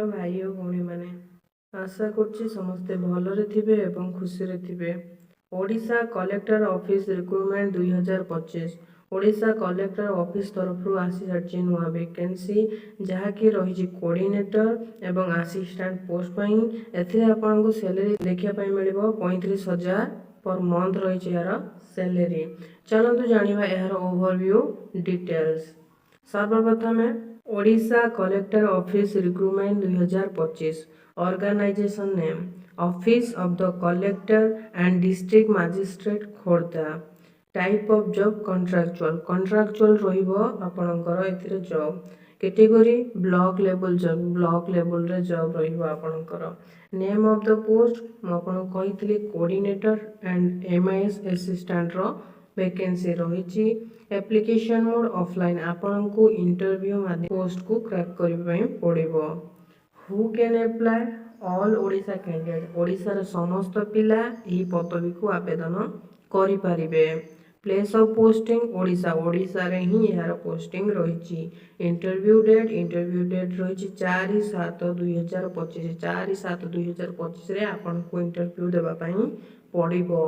भाई और भौणी माने आशा करछि समस्ते भलरे थिबे एवं खुशी रे थिबे। Odisha collector office recruitment 2025 Odisha collector office तरफ आसी सारी नुआ वैकेंसी जहाँकि रही कोऑर्डिनेटर एवं असिस्टेंट पोस्ट पई एथिरे आपनको सैलरी देखिया मिल 35,000 पर मंथ रही यार सैलरी। चलतु जानिबा यार ओवरव्यू डिटेल्स। सर्वप्रथम Odisha collector office recruitment 2025 organisation name office of the collector and district magistrate Khordha. Type of job contractual रहिबो आपनकर एथिरे जॉब कैटेगरी ब्लॉक लेवल रे जॉब रहिबो आपनकर। नेम ऑफ द पोस्ट म आपन कहितली कोऑर्डिनेटर एंड एमआईएस असिस्टेंट रो वैकेंसी रही। एप्लिकेशन मोड ऑफलाइन आपन को इंटरव्यू माध्यम पोस्ट को क्रैक करबा पड़िबो। Who can apply all Odisha candidate Odisha रे समस्त पिला एही पदवी को आवेदन करि परिबे। प्लेस ऑफ पोस्टिंग ओडिशा रे ही यार पोस्टिंग रही। इंटरव्यू डेट रही 4/7/2025 4/7/2025 रे आपन को इंटरव्यू देबा पई पड़िबो।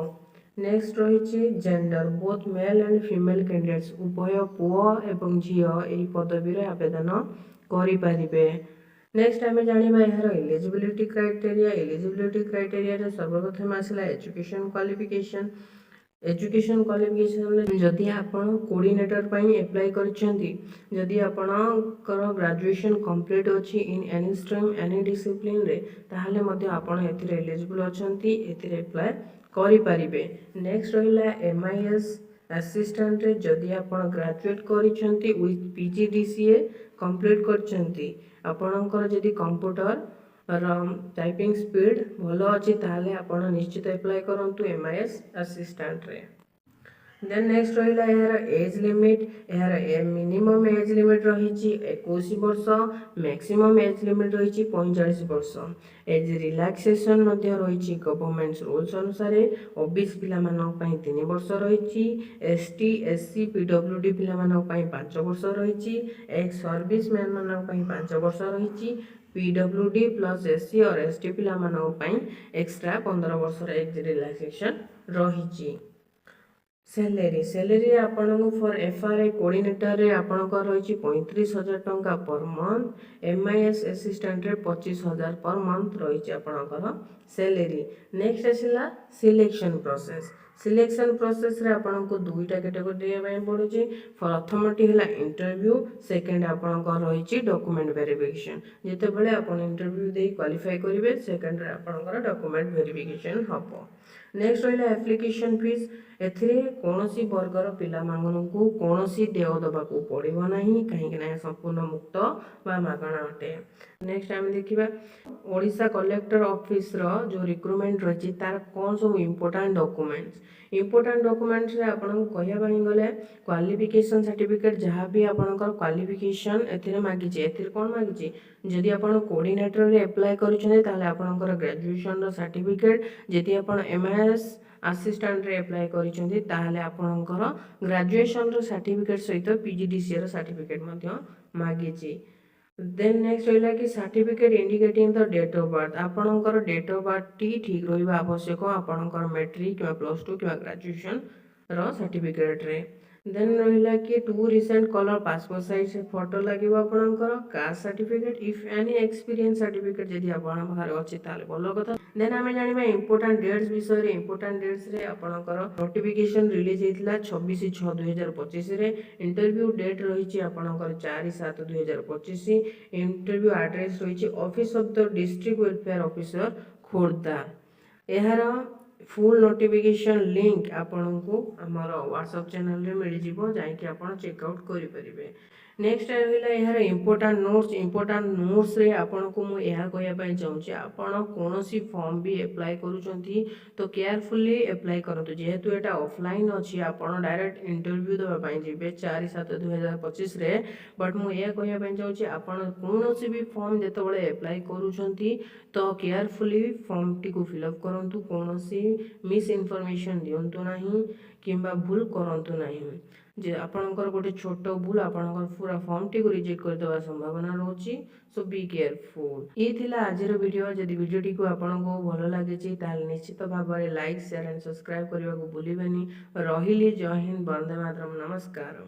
नेक्स्ट रही gender both male and female candidates उभय पुओ एवं झियो एही पदवी रे आवेदन करि परिबे। नेक्स्ट आम जानिबा यार एलिजिबिलिटी क्राइटेरिया रे सर्वप्रथम आसला एजुकेशन क्वालिफिकेशन जदि आपण कोऑर्डिनेटर पई अप्लाई करछंती जदि आपणकर ग्रेजुएशन कंप्लीट अछि in any stream any discipline रे ताहाले मध्ये आपण एथिरे एलिजिबल अछंती एथिरे अप्लाई करि परिबे। नेक्स्ट रहिला एमआईएस असिस्टेंट रे जदि आपण ग्रेजुएट करिछंती विथ पीजीडीसीए कंप्लीट करछंती आपणकर जदि कंप्यूटर टाइपिंग स्पीड भलो अछि ताहाले आपण निश्चित अप्लाई करंतु एमआईएस असिस्टेंट रे। देन नेक्स्ट रहिला यार एज लिमिट यार मिनिमम एज लिमिट रही 21 वर्ष मैक्सिमम एज लिमिट रही 45 वर्ष। एज रिलैक्सेशन मध्ये रही गवर्नमेंट रूल्स अनुसार ओबीसी पिला मानक पई 3 वर्ष रही। एसटी एससी पीडब्ल्यूडी पिला मानक पई 5 वर्ष रही। एक्स सर्विस मैन मानक पई 5 वर्ष रही। पीडब्ल्यूडी प्लस एससी और एसटी पिला मानक पई एक्स्ट्रा 15 वर्ष एज रिलैक्सेशन रही। सैलरी आपन फॉर एफआरआई कोऑर्डिनेटर रे आपन को रही 35,000 टंका पर मंथ। एमआईएस असिस्टेंट रे 25,000 पर मंथ रही आपन सैलरी। नेक्स्ट आसला सिलेक्शन प्रोसेस रे आपन को दुईटा कैटेगरी देबा पड़ुची। प्रथमटी हला इंटरव्यू सेकंड आपन को रही डॉक्यूमेंट वेरिफिकेशन जेते बेले आपन इंटरव्यू दे क्वालिफाई करिवे सेकंड रे आपन डॉक्यूमेंट वेरिफिकेशन हबो। नेक्स्ट रहिला एप्लिकेशन फीस एथिरे कोनोसी वर्गर पिला मांगनकु कोनोसी देय दबाकू पड़िबो नाही काहेकि ना संपूर्ण मुक्त बा मागणा अटे। नेक्स्ट टाइम देखिबा ओडिशा कलेक्टर ऑफिस रो जो रिक्रुटमेंट रही तार कोन सब इंपोर्टेंट डॉक्यूमेंट्स रे आपन कहिया बानी गले क्वालिफिकेशन सर्टिफिकेट जहां भी आपनकर क्वालिफिकेशन एथिरे मागिचे एथिरे कोन मागिचे जदि आपन कोऑर्डिनेटर रे अप्लाई करिछने ताले आपनकर ग्रेजुएशन रो सर्टिफिकेट जदि आपन एमआईएस असिस्टेंट रे अप्लाई करिछंती ताले आपनकर ग्रेजुएशन रो सर्टिफिकेट सहित पीजीडीसीए रो सर्टिफिकेट मध्ये मागिची। देन नेक्स्ट रहिला कि certificate indicating the date of birth आपनकर डेट ऑफ बर्थ टी ठीक रहिबा आवश्यक आपनकर मैट्रिक किबा प्लस 2 किबा ग्रेजुएशन रो सर्टिफिकेट रे। देन रहिला कि two recent colour passport size photo लागिबो आपनकर caste certificate if any experience certificate जदि आपन बाहर अछि ताले भलो कथा। देन हमें जानिबा इंपोर्टेंट डेट्स विषय रे इंपोर्टेंट डेट्स रे आपनकर नोटिफिकेशन रिलीज हेतला 26/6/2025 रे। इंटरव्यू डेट रही आपनकर 4/7/2025। इंटरव्यू एड्रेस रही office of the district welfare officer Khordha. यार फुल नोटिफिकेशन लिंक आपन को हमर व्हाट्सएप चैनल रे मिल जिवो जाय कि आपन चेकआउट करि परिबे। नेक्स्ट रहिला यार इंपोर्टेंट नोट्स रे आपन को मु यह कहया पय चाहूची आपन कोनोसी फॉर्म भी अप्लाई करूचंती तो केयरफुली अप्लाई करंतु जेहेतु एटा ऑफलाइन अछि आपन डायरेक्ट इंटरव्यू देबा पय जिबे 4/7/2025 रे। बट मु यह कहया पय चाहूची आपन कोनोसी भी फॉर्म जेते बेले अप्लाई करूचंती तो केयरफुली फॉर्म टी को फिलअप करंतु कोनोसी मिस इन्फॉर्मेशन दियंतु नाही किंबा भूल करंतु नाही। जे आपणकर गोटे छोट भूल आपणकर पूरा फॉर्म टी को रिजेक्ट कर देवा संभावना रहउची सो बी केयरफुल। ये थिला आजिर वीडियो जदि वीडियो टी को आपनको भलो लागिछि ताल निश्चित भाबरे लाइक शेयर एंड सब्सक्राइब करबा को भूलिबेनी। रहिली जय हिंद, वंदे मातरम, नमस्कार।